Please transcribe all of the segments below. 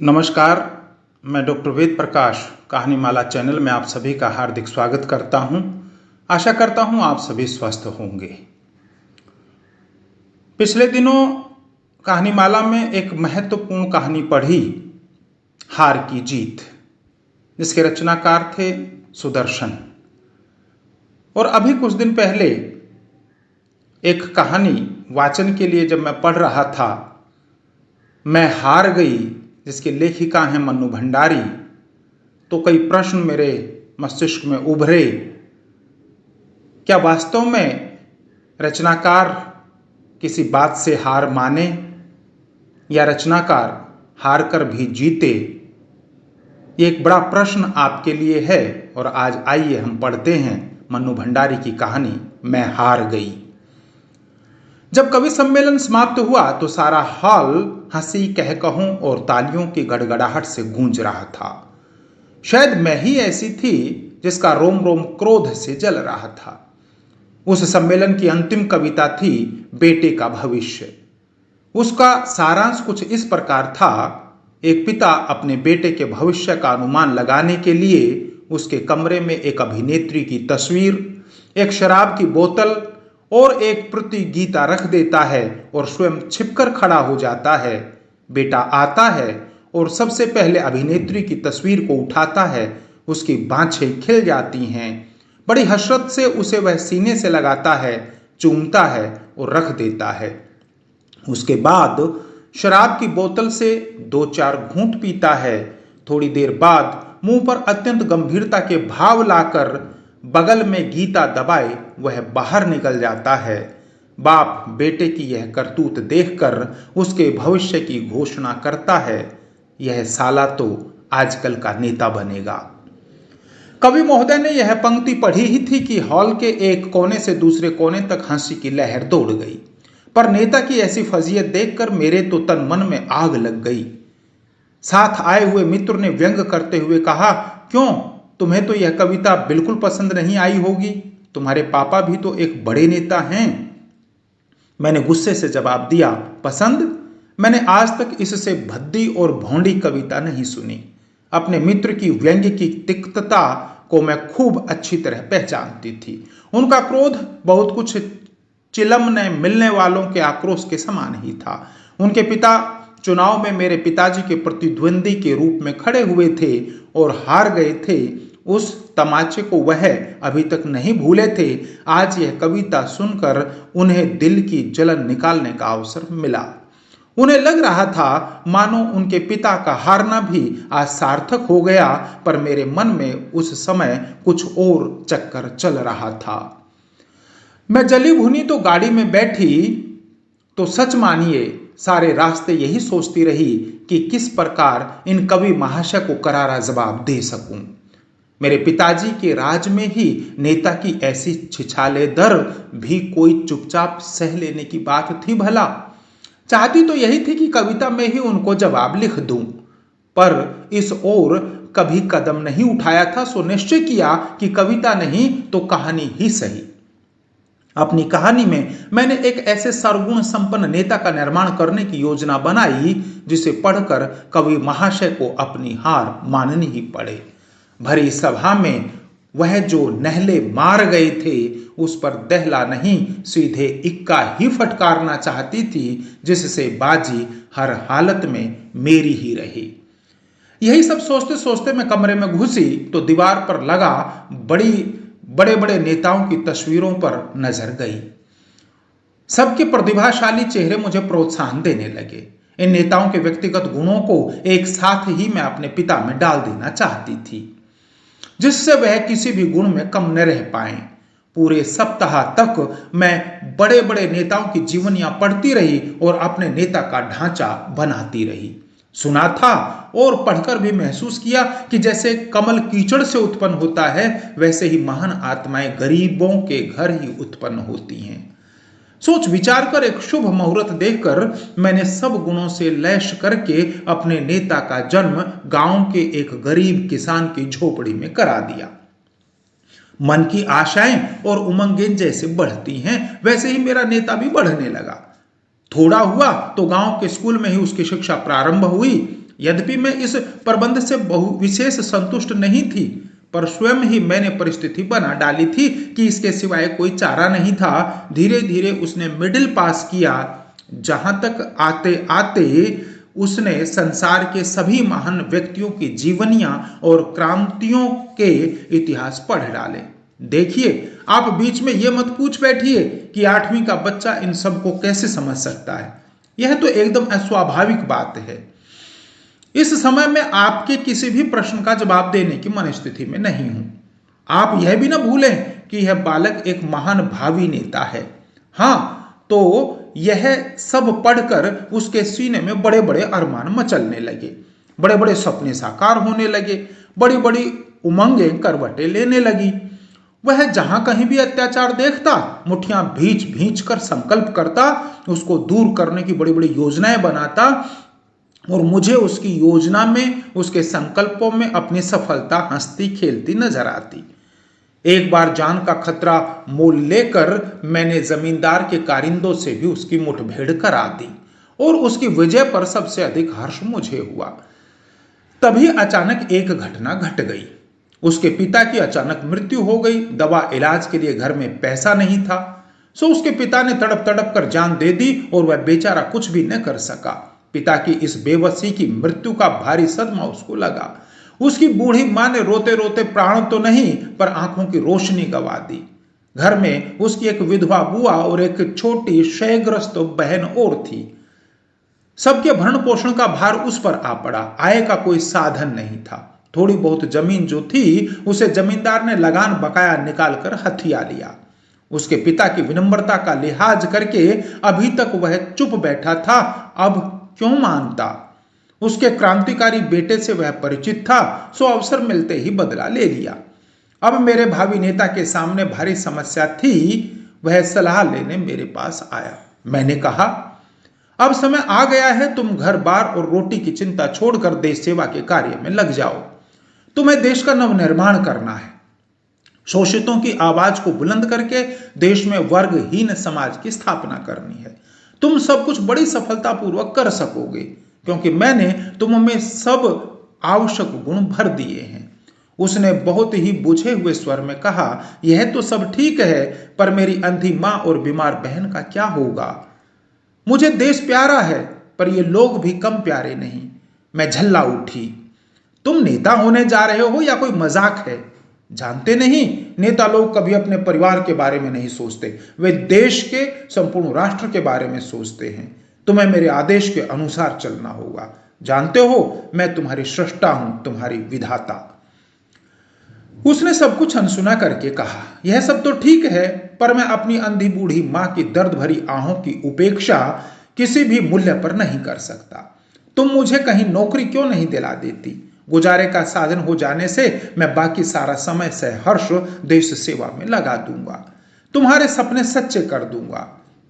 नमस्कार, मैं doctor Ved Prakash कहानीमाला channel में आप सभी का हार्दिक स्वागत करता हूं। आशा करता हूं आप सभी स्वस्थ होंगे। पिछले दिनों कहानीमाला में एक महत्वपूर्ण कहानी पढ़ी, हार की जीत, जिसके रचनाकार थे सुदर्शन। और अभी कुछ दिन पहले एक कहानी वाचन के लिए जब मैं पढ़ रहा था, मैं हार गई, जिसकी लेखिका हैं मन्नू भंडारी, तो कई प्रश्न मेरे मस्तिष्क में उभरे। क्या वास्तव में रचनाकार किसी बात से हार माने, या रचनाकार हार कर भी जीते? ये एक बड़ा प्रश्न आपके लिए है। और आज आइए हम पढ़ते हैं मन्नू भंडारी की कहानी, मैं हार गई। जब कवि सम्मेलन समाप्त हुआ तो सारा हॉल हंसी, कहकहों और तालियों की गड़गड़ाहट से गूंज रहा था। शायद मैं ही ऐसी थी जिसका रोम रोम क्रोध से जल रहा था। उस सम्मेलन की अंतिम कविता थी बेटे का भविष्य। उसका सारांश कुछ इस प्रकार था। एक पिता अपने बेटे के भविष्य का अनुमान लगाने के लिए उसके कमरे में एक अभिनेत्री की तस्वीर, एक शराब की बोतल और एक प्रतिगीता रख देता है और स्वयं छिपकर खड़ा हो जाता है। बेटा आता है और सबसे पहले अभिनेत्री की तस्वीर को उठाता है। उसकी बाँछें खिल जाती हैं। बड़ी हसरत से उसे वह सीने से लगाता है, चूमता है और रख देता है। उसके बाद शराब की बोतल से 2-4 घूंट पीता है। थोड़ी देर बाद मुंह पर अत्यंत गंभीरता के भाव लाकर बगल में गीता दबाए वह बाहर निकल जाता है। बाप बेटे की यह करतूत देखकर उसके भविष्य की घोषणा करता है, यह साला तो आजकल का नेता बनेगा। कवि महोदय ने यह पंक्ति पढ़ी ही थी कि हॉल के एक कोने से दूसरे कोने तक हंसी की लहर दौड़ गई। पर नेता की ऐसी फजीयत देखकर मेरे तो तन मन में आग लग गई। साथ आए हुए मित्र ने व्यंग करते हुए कहा, क्यों, तुम्हें तो यह कविता बिल्कुल पसंद नहीं आई होगी, तुम्हारे पापा भी तो एक बड़े नेता हैं। मैंने गुस्से से जवाब दिया, पसंद? मैंने आज तक इससे भद्दी और भौंडी कविता नहीं सुनी। अपने मित्र की व्यंग्य की तिक्तता को मैं खूब अच्छी तरह पहचानती थी। उनका क्रोध बहुत कुछ चिलमने मिलने वालों के आक्रोश के समान ही था। उनके पिता चुनाव में मेरे पिताजी के प्रतिद्वंदी के रूप में खड़े हुए थे और हार गए थे। उस तमाचे को वह अभी तक नहीं भूले थे। आज यह कविता सुनकर उन्हें दिल की जलन निकालने का अवसर मिला। उन्हें लग रहा था मानो उनके पिता का हारना भी आज सार्थक हो गया, पर मेरे मन में उस समय कुछ और चक्कर चल रहा था। मैं जली भुनी तो गाड़ी में बैठी तो सच मानिए सारे रास्ते यही सोचती रही कि किस प्रकार इन कवि महाशय को करारा जवाब दे सकूं। मेरे पिताजी के राज में ही नेता की ऐसी छिछाले दर भी कोई चुपचाप सह लेने की बात थी भला। चाहती तो यही थी कि कविता में ही उनको जवाब लिख दूं, पर इस ओर कभी कदम नहीं उठाया था। सो निश्चय किया कि कविता नहीं तो कहानी ही सही। अपनी कहानी में मैंने एक ऐसे सर्वगुण संपन्न नेता का निर्माण करने की योजना बनाई जिसे पढ़कर कवि महाशय को अपनी हार माननी ही पड़े। भरी सभा में वह जो नहले मार गए थे उस पर दहला नहीं, सीधे इक्का ही फटकारना चाहती थी, जिससे बाजी हर हालत में मेरी ही रही। यही सब सोचते सोचते मैं कमरे में घुसी तो दीवार पर लगा बड़े बड़े नेताओं की तस्वीरों पर नजर गई। सबके प्रतिभाशाली चेहरे मुझे प्रोत्साहन देने लगे। इन नेताओं के व्यक्तिगत गुणों को एक साथ ही मैं अपने पिता में डाल देना चाहती थी, जिससे वह किसी भी गुण में कम न रह पाए। पूरे सप्ताह तक मैं बड़े बड़े नेताओं की जीवनियां पढ़ती रही और अपने नेता का ढांचा बनाती रही। सुना था और पढ़कर भी महसूस किया कि जैसे कमल कीचड़ से उत्पन्न होता है, वैसे ही महान आत्माएं गरीबों के घर ही उत्पन्न होती हैं। सोच विचार कर एक शुभ मुहूर्त देखकर मैंने सब गुणों से लैस करके अपने नेता का जन्म गांव के एक गरीब किसान की झोपड़ी में करा दिया। मन की आशाएं और उमंगें जैसे बढ़ती हैं, वैसे ही मेरा नेता भी बढ़ने लगा। थोड़ा हुआ तो गांव के स्कूल में ही उसकी शिक्षा प्रारंभ हुई। यद्यपि मैं इस प्रबंध से बहु विशेष संतुष्ट नहीं थी, पर स्वयं ही मैंने परिस्थिति बना डाली थी कि इसके सिवाय कोई चारा नहीं था। धीरे धीरे उसने मिडिल पास किया। जहां तक आते आते उसने संसार के सभी महान व्यक्तियों की जीवनियां और क्रांतियों के इतिहास पढ़ डाले। देखिए, आप बीच में यह मत पूछ बैठिए कि 8वीं का बच्चा इन सब को कैसे समझ सकता है। यह तो एकदम अस्वाभाविक बात है। इस समय मैं आपके किसी भी प्रश्न का जवाब देने की मनस्थिति में नहीं हूं। आप यह भी न भूलें कि यह बालक एक महान भावी नेता है। हां, तो यह सब पढ़कर उसके सीने में बड़े बड़े अरमान मचलने लगे, बड़े बड़े सपने साकार होने लगे, बड़ी बड़ी उमंगें करवटें लेने लगी। वह जहां कहीं भी अत्याचार देखता, मुठ्ठियां भींच भींच कर संकल्प करता, उसको दूर करने की बड़ी बड़ी योजनाएं बनाता, और मुझे उसकी योजना में, उसके संकल्पों में अपनी सफलता हंसती खेलती नजर आती। एक बार जान का खतरा मोल लेकर मैंने जमींदार के कारिंदों से भी उसकी मुठभेड़ करा दी, और उसकी विजय पर सबसे अधिक हर्ष मुझे हुआ। तभी अचानक एक घटना घट गई। उसके पिता की अचानक मृत्यु हो गई। दवा इलाज के लिए घर में पैसा नहीं था, सो उसके पिता ने तड़प तड़प कर जान दे दी, और वह बेचारा कुछ भी न कर सका। पिता की इस बेबसी की मृत्यु का भारी सदमा उसको लगा। उसकी बूढ़ी मां ने रोते रोते प्राण तो नहीं, पर आंखों की रोशनी गंवा दी। घर में उसकी एक विधवा बुआ और एक छोटी क्षयग्रस्त बहन और थी। सबके भरण पोषण का भार उस पर आ पड़ा। आय का कोई साधन नहीं था। थोड़ी बहुत जमीन जो थी, उसे जमींदार ने लगान बकाया निकालकर हथिया लिया। उसके पिता की विनम्रता का लिहाज करके अभी तक वह चुप बैठा था, अब क्यों मानता? उसके क्रांतिकारी बेटे से वह परिचित था, सो अवसर मिलते ही बदला ले लिया। अब मेरे भावी नेता के सामने भारी समस्या थी। वह सलाह लेने मेरे पास आया। मैंने कहा, अब समय आ गया है, तुम घर बार और रोटी की चिंता छोड़कर देश सेवा के कार्य में लग जाओ। तुम्हें देश का नवनिर्माण करना है। शोषितों की आवाज को बुलंद करके देश में वर्गहीन समाज की स्थापना करनी है। तुम सब कुछ बड़ी सफलतापूर्वक कर सकोगे, क्योंकि मैंने तुम में सब आवश्यक गुण भर दिए हैं। उसने बहुत ही बुझे हुए स्वर में कहा, यह तो सब ठीक है, पर मेरी अंधी मां और बीमार बहन का क्या होगा? मुझे देश प्यारा है, पर ये लोग भी कम प्यारे नहीं। मैं झल्ला उठी। तुम नेता होने जा रहे हो या कोई मजाक है? जानते नहीं, नेता लोग कभी अपने परिवार के बारे में नहीं सोचते, वे देश के, संपूर्ण राष्ट्र के बारे में सोचते हैं। तुम्हें मेरे आदेश के अनुसार चलना होगा। जानते हो, मैं तुम्हारी सृष्टा हूं, तुम्हारी विधाता। उसने सब कुछ अनसुना करके कहा, यह सब तो ठीक है, पर मैं अपनी अंधी बूढ़ी मां की दर्द भरी आहों की उपेक्षा किसी भी मूल्य पर नहीं कर सकता। तुम मुझे कहीं नौकरी क्यों नहीं दिला देती? गुजारे का साधन हो जाने से मैं बाकी सारा समय से हर्ष देश सेवा में लगा दूंगा। तुम्हारे सपने सच्चे कर दूंगा,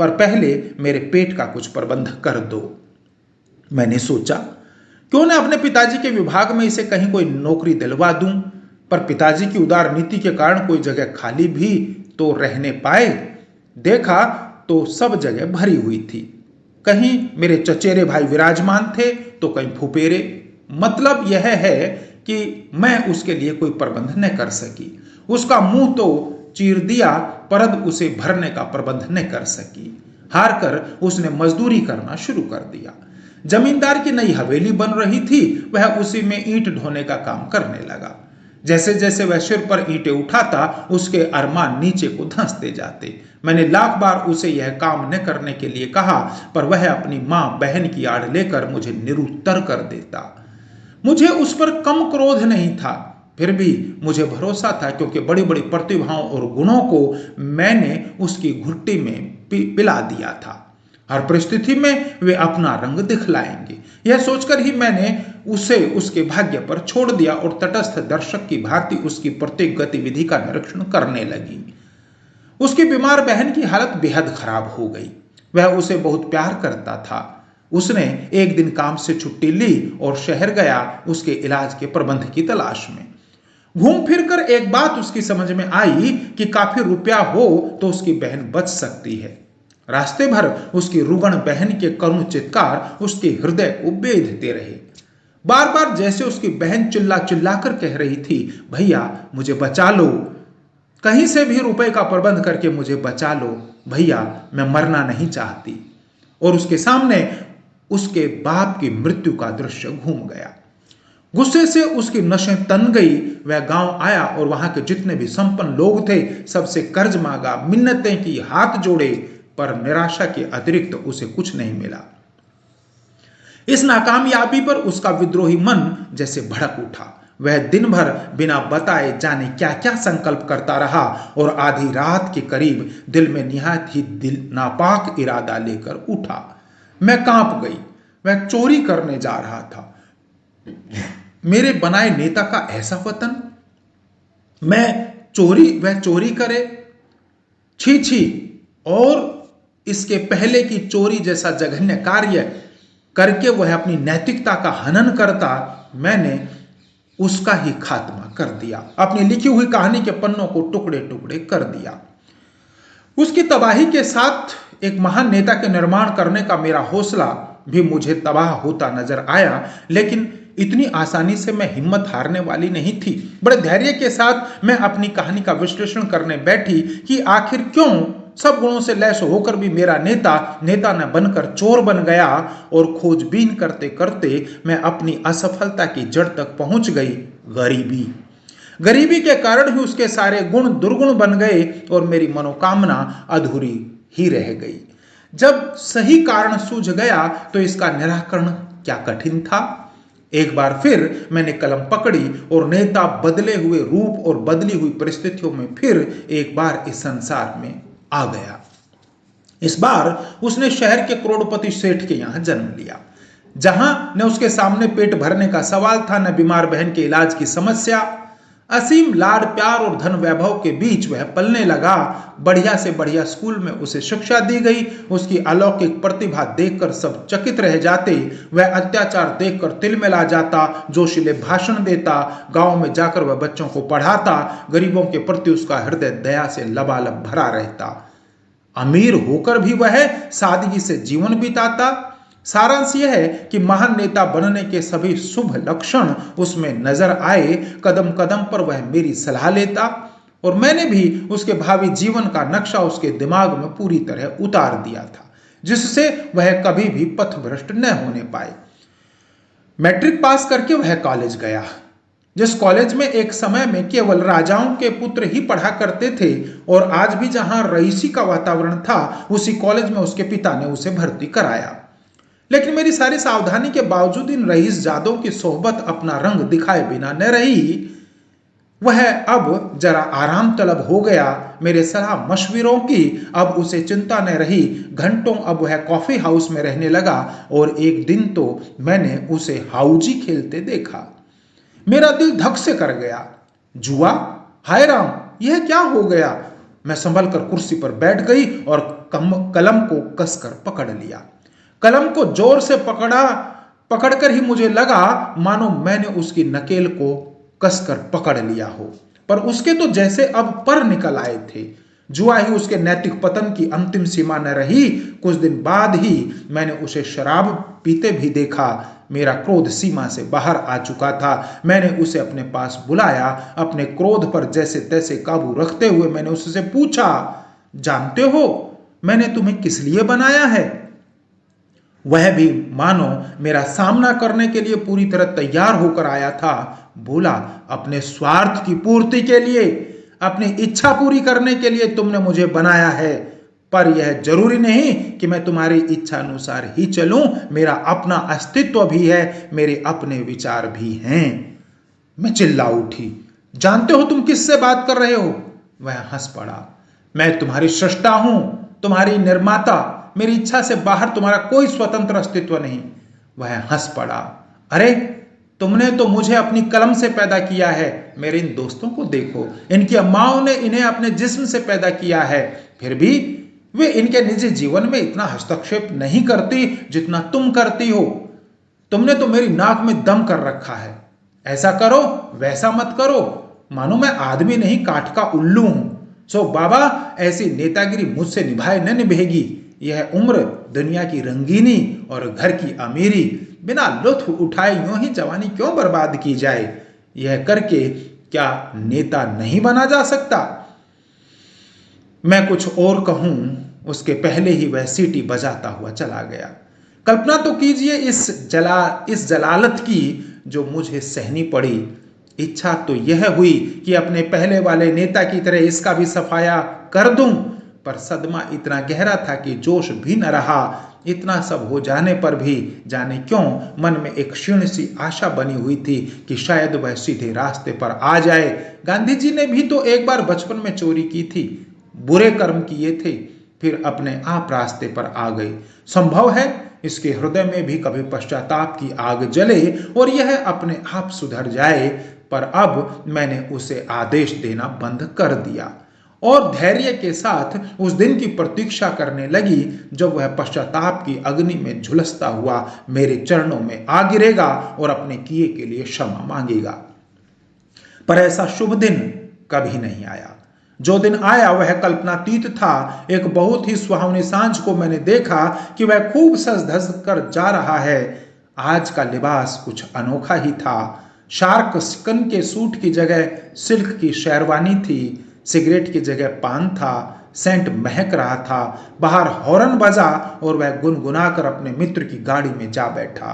पर पहले मेरे पेट का कुछ प्रबंध कर दो। मैंने सोचा, क्यों न अपने पिताजी के विभाग में इसे कहीं कोई नौकरी दिलवा दूं, पर पिताजी की उदार नीति के कारण कोई जगह खाली भी तो रहने पाए। देखा तो सब जगह भरी हुई थी। कहीं मेरे चचेरे भाई विराजमान थे, तो कहीं फुफेरे। मतलब यह है कि मैं उसके लिए कोई प्रबंध न कर सकी। उसका मुंह तो चीर दिया, परंतु उसे भरने का प्रबंध न कर सकी। हार कर उसने मजदूरी करना शुरू कर दिया। जमींदार की नई हवेली बन रही थी, वह उसी में ईंट ढोने का काम करने लगा। जैसे जैसे वह सिर पर ईंटें उठाता, उसके अरमान नीचे को धंसते जाते। मैंने लाख बार उसे यह काम न करने के लिए कहा, पर वह अपनी मां बहन की आड़ लेकर मुझे निरुत्तर कर देता। मुझे उस पर कम क्रोध नहीं था, फिर भी मुझे भरोसा था, क्योंकि बड़ी बड़ी प्रतिभाओं और गुणों को मैंने उसकी घुट्टी में पिला दिया था। हर परिस्थिति में वे अपना रंग दिखलाएंगे, यह सोचकर ही मैंने उसे उसके भाग्य पर छोड़ दिया और तटस्थ दर्शक की भांति उसकी प्रत्येक गतिविधि का निरीक्षण करने लगी। उसकी बीमार बहन की हालत बेहद खराब हो गई। वह उसे बहुत प्यार करता था। उसने एक दिन काम से छुट्टी ली और शहर गया उसके इलाज के प्रबंध की तलाश में। घूम फिर कर एक बात उसकी समझ में आई कि काफी रुपया हो तो उसकी बहन बच सकती है। रास्ते भर उसकी रुगण बहन के करुण चित्कार उसके हृदय को बेधते रहे। बार बार जैसे उसकी बहन चिल्ला चिल्ला कर कह रही थी, भैया मुझे बचा लो, कहीं से भी रुपए का प्रबंध करके मुझे बचा लो, भैया मैं मरना नहीं चाहती। और उसके सामने उसके बाप की मृत्यु का दृश्य घूम गया। गुस्से से उसकी नसें तन गई। वह गांव आया और वहां के जितने भी संपन्न लोग थे सबसे कर्ज मांगा, मिन्नतें की, हाथ जोड़े, पर निराशा के अतिरिक्त उसे कुछ नहीं मिला। इस नाकामयाबी पर उसका विद्रोही मन जैसे भड़क उठा। वह दिन भर बिना बताए जाने क्या क्या संकल्प करता रहा और आधी रात के करीब दिल में निहायत ही दिल नापाक इरादा लेकर उठा। मैं कांप गई। वह चोरी करने जा रहा था। मेरे बनाए नेता का ऐसा वतन, वह चोरी करे, छी छी। और इसके पहले की चोरी जैसा जघन्य कार्य करके वह अपनी नैतिकता का हनन करता, मैंने उसका ही खात्मा कर दिया। अपनी लिखी हुई कहानी के पन्नों को टुकड़े टुकड़े कर दिया। उसकी तबाही के साथ एक महान नेता के निर्माण करने का मेरा हौसला भी मुझे तबाह होता नजर आया, लेकिन इतनी आसानी से मैं हिम्मत हारने वाली नहीं थी। बड़े धैर्य के साथ मैं अपनी कहानी का विश्लेषण करने बैठी कि आखिर क्यों सब गुणों से लैस होकर भी मेरा नेता न बनकर चोर बन गया। और खोजबीन करते करते मैं अपनी असफलता की जड़ तक पहुंच गई, गरीबी। गरीबी के कारण ही उसके सारे गुण दुर्गुण बन गए और मेरी मनोकामना अधूरी ही रह गई। जब सही कारण सूझ गया तो इसका निराकरण क्या कठिन था। एक बार फिर मैंने कलम पकड़ी और नेता बदले हुए रूप और बदली हुई परिस्थितियों में फिर एक बार इस संसार में आ गया। इस बार उसने शहर के करोड़पति सेठ के यहां जन्म लिया, जहां न उसके सामने पेट भरने का सवाल था, न बीमार बहन के इलाज की समस्या। असीम लाड प्यार और धन वैभव के बीच वह पलने लगा। बढ़िया से बढ़िया स्कूल में उसे शिक्षा दी गई। उसकी अलौकिक प्रतिभा देखकर सब चकित रह जाते। वह अत्याचार देखकर तिलमिला जाता, जोशीले भाषण देता, गांव में जाकर वह बच्चों को पढ़ाता। गरीबों के प्रति उसका हृदय दया से लबालब भरा रहता। अमीर होकर भी वह सादगी से जीवन बिताता। सारांश यह है कि महान नेता बनने के सभी शुभ लक्षण उसमें नजर आए। कदम कदम पर वह मेरी सलाह लेता और मैंने भी उसके भावी जीवन का नक्शा उसके दिमाग में पूरी तरह उतार दिया था, जिससे वह कभी भी पथभ्रष्ट न होने पाए। मैट्रिक पास करके वह कॉलेज गया, जिस कॉलेज में एक समय में केवल राजाओं के पुत्र ही पढ़ा करते थे, और आज भी जहां रईसी का वातावरण था उसी कॉलेज में उसके पिता ने उसे भर्ती कराया। लेकिन मेरी सारी सावधानी के बावजूद इन रईसजादों की सोहबत अपना रंग दिखाए बिना न रही। वह अब जरा आराम तलब हो गया। मेरे सलाह मशविरों की अब उसे चिंता न रही। घंटों अब वह कॉफी हाउस में रहने लगा और एक दिन तो मैंने उसे हाउजी खेलते देखा। मेरा दिल धक से कर गया। जुआ? हाय राम, यह क्या हो गया? मैं संभल कर कुर्सी पर बैठ गई और कलम को कसकर पकड़ लिया। कलम को जोर से पकड़कर ही मुझे लगा मानो मैंने उसकी नकेल को कसकर पकड़ लिया हो, पर उसके तो जैसे अब पर निकल आए थे। जुआ ही उसके नैतिक पतन की अंतिम सीमा न रही। कुछ दिन बाद ही मैंने उसे शराब पीते भी देखा। मेरा क्रोध सीमा से बाहर आ चुका था। मैंने उसे अपने पास बुलाया। अपने क्रोध पर जैसे तैसे काबू रखते हुए मैंने उससे पूछा, जानते हो मैंने तुम्हें किस लिए बनाया है? वह भी मानो मेरा सामना करने के लिए पूरी तरह तैयार होकर आया था। बोला, अपने स्वार्थ की पूर्ति के लिए, अपनी इच्छा पूरी करने के लिए तुमने मुझे बनाया है, पर यह जरूरी नहीं कि मैं तुम्हारी इच्छा अनुसार ही चलूं। मेरा अपना अस्तित्व भी है, मेरे अपने विचार भी हैं। मैं चिल्ला उठी, जानते हो तुम किससे बात कर रहे हो? वह हंस पड़ा। मैं तुम्हारी सृष्टा हूं, तुम्हारी निर्माता। मेरी इच्छा से बाहर तुम्हारा कोई स्वतंत्र अस्तित्व नहीं। वह हंस पड़ा। अरे तुमने तो मुझे अपनी कलम से पैदा किया है। मेरे इन दोस्तों को देखो, इनकी अम्माओं ने इन्हें अपने जिस्म से पैदा किया है, फिर भी वे इनके निजी जीवन में इतना हस्तक्षेप नहीं करती जितना तुम करती हो। तुमने तो मेरी नाक में दम कर रखा है। ऐसा करो वैसा मत करो, मानो मैं आदमी नहीं काठ का उल्लू हूं। सो बाबा, ऐसी नेतागिरी मुझसे निभाए न निभेगी। यह उम्र दुनिया की रंगीनी और घर की अमीरी बिना लुत्फ उठाए यूं ही जवानी क्यों बर्बाद की जाए? यह करके क्या नेता नहीं बना जा सकता? मैं कुछ और कहूं उसके पहले ही वह सीटी बजाता हुआ चला गया। कल्पना तो कीजिए इस जलालत की जो मुझे सहनी पड़ी। इच्छा तो यह हुई कि अपने पहले वाले नेता की तरह इसका भी सफाया कर दूं, पर सदमा इतना गहरा था कि जोश भी न रहा। इतना सब हो जाने पर भी जाने क्यों मन में एक क्षीण सी आशा बनी हुई थी कि शायद वह सीधे रास्ते पर आ जाए। गांधी जी ने भी तो एक बार बचपन में चोरी की थी, बुरे कर्म किए थे, फिर अपने आप रास्ते पर आ गए। संभव है इसके हृदय में भी कभी पश्चाताप की आग जले और यह अपने आप सुधर जाए, पर अब मैंने उसे आदेश देना बंद कर दिया और धैर्य के साथ उस दिन की प्रतीक्षा करने लगी जब वह पश्चाताप की अग्नि में झुलसता हुआ मेरे चरणों में आ गिरेगा और अपने किए के लिए क्षमा मांगेगा। पर ऐसा शुभ दिन कभी नहीं आया। जो दिन आया वह कल्पनातीत था। एक बहुत ही सुहावनी सांझ को मैंने देखा कि वह खूब सज धज कर जा रहा है। आज का लिबास कुछ अनोखा ही था। शार्क स्किन के सूट की जगह सिल्क की शेरवानी थी, सिगरेट की जगह पान था, सेंट महक रहा था। बाहर हॉर्न बजा और वह गुनगुनाकर अपने मित्र की गाड़ी में जा बैठा।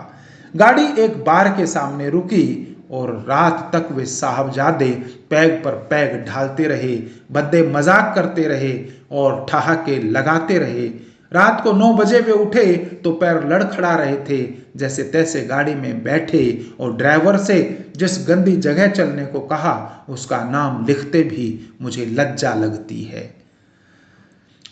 गाड़ी एक बार के सामने रुकी और रात तक वे साहबजादे पैग पर पैग ढालते रहे, बद्दे मजाक करते रहे और ठहाके लगाते रहे। रात को 9 बजे वे उठे तो पैर लड़खड़ा रहे थे। जैसे तैसे गाड़ी में बैठे और ड्राइवर से जिस गंदी जगह चलने को कहा उसका नाम लिखते भी मुझे लज्जा लगती है।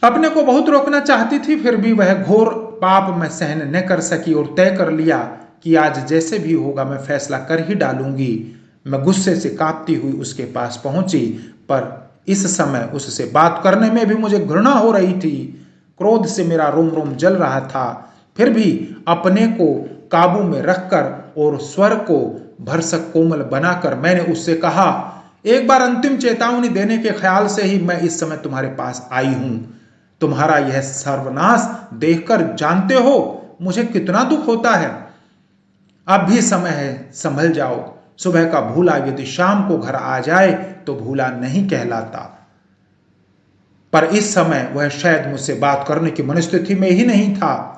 अपने को बहुत रोकना चाहती थी, फिर भी वह घोर पाप मैं सहन न कर सकी और तय कर लिया कि आज जैसे भी होगा मैं फैसला कर ही डालूंगी। मैं गुस्से से कांपती हुई उसके पास पहुंची, पर इस समय उससे बात करने में भी मुझे घृणा हो रही थी। क्रोध से मेरा रोम रोम जल रहा था। फिर भी अपने को काबू में रखकर और स्वर को भरसक कोमल बनाकर मैंने उससे कहा, एक बार अंतिम चेतावनी देने के ख्याल से ही मैं इस समय तुम्हारे पास आई हूं। तुम्हारा यह सर्वनाश देखकर जानते हो मुझे कितना दुख होता है। अब भी समय है, संभल जाओ। सुबह का भूला यदि शाम को घर आ जाए तो भूला नहीं कहलाता। पर इस समय वह शायद मुझसे बात करने की मनस्थिति में ही नहीं था।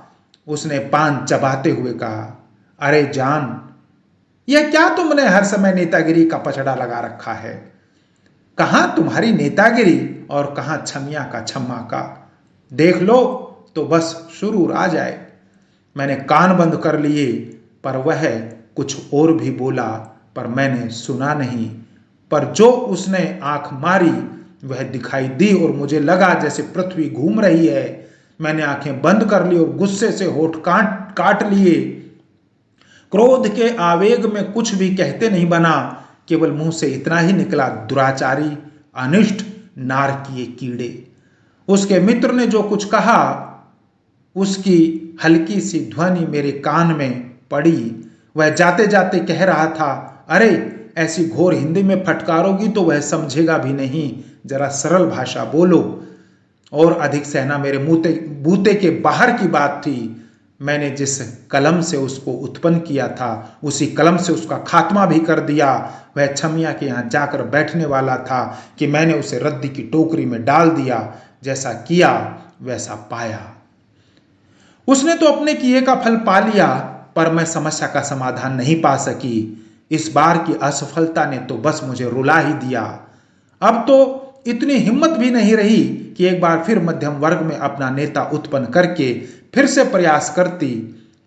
उसने पान चबाते हुए कहा, अरे जान, यह क्या तुमने हर समय नेतागिरी का पचड़ा लगा रखा है? कहां तुम्हारी नेतागिरी और कहां छमिया का छम्मा का? देख लो तो बस शुरू आ जाए। मैंने कान बंद कर लिए, पर वह कुछ और भी बोला, पर मैंने सुना नहीं। पर जो उसने आंख मारी वह दिखाई दी और मुझे लगा जैसे पृथ्वी घूम रही है। मैंने आंखें बंद कर ली और गुस्से से होठ काट लिए। क्रोध के आवेग में कुछ भी कहते नहीं बना, केवल मुंह से इतना ही निकला, दुराचारी, अनिष्ट, नारकीय कीड़े। उसके मित्र ने जो कुछ कहा उसकी हल्की सी ध्वनि मेरे कान में पड़ी। वह जाते जाते कह रहा था, अरे ऐसी घोर हिंदी में फटकारोगी तो वह समझेगा भी नहीं, जरा सरल भाषा बोलो। और अधिक सहना मेरे बूते के बाहर की बात थी। मैंने जिस कलम से उसको उत्पन्न किया था उसी कलम से उसका खात्मा भी कर दिया। वह छमिया के यहाँ जाकर बैठने वाला था कि मैंने उसे रद्दी की टोकरी में डाल दिया। जैसा किया वैसा पाया। उसने तो अपने किए का फल पा लिया, पर मैं समस्या का समाधान नहीं पा सकी। इस बार की असफलता ने तो बस मुझे रुला ही दिया। अब तो इतनी हिम्मत भी नहीं रही कि एक बार फिर मध्यम वर्ग में अपना नेता उत्पन्न करके फिर से प्रयास करती।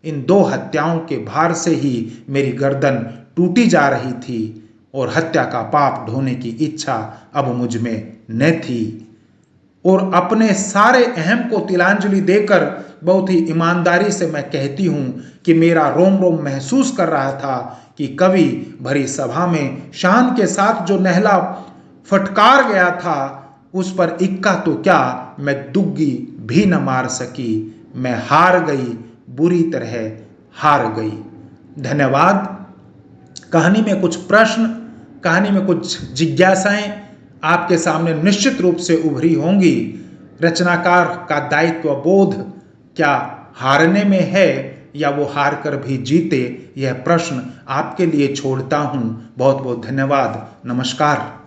इन 2 हत्याओं के भार से ही मेरी गर्दन टूटी जा रही थी और हत्या का पाप ढोने की इच्छा अब मुझ में न थी। और अपने सारे अहम को तिलांजलि देकर बहुत ही ईमानदारी से मैं कहती हूं कि मेरा रोम रोम महसूस कर रहा था कि कवि भरी सभा में शान के साथ जो नहला फटकार गया था उस पर इक्का तो क्या मैं दुग्गी भी न मार सकी। मैं हार गई, बुरी तरह हार गई। धन्यवाद। कहानी में कुछ प्रश्न, कहानी में कुछ जिज्ञासाएं आपके सामने निश्चित रूप से उभरी होंगी। रचनाकार का दायित्व बोध क्या हारने में है या वो हार कर भी जीते, यह प्रश्न आपके लिए छोड़ता हूं। बहुत बहुत धन्यवाद। नमस्कार।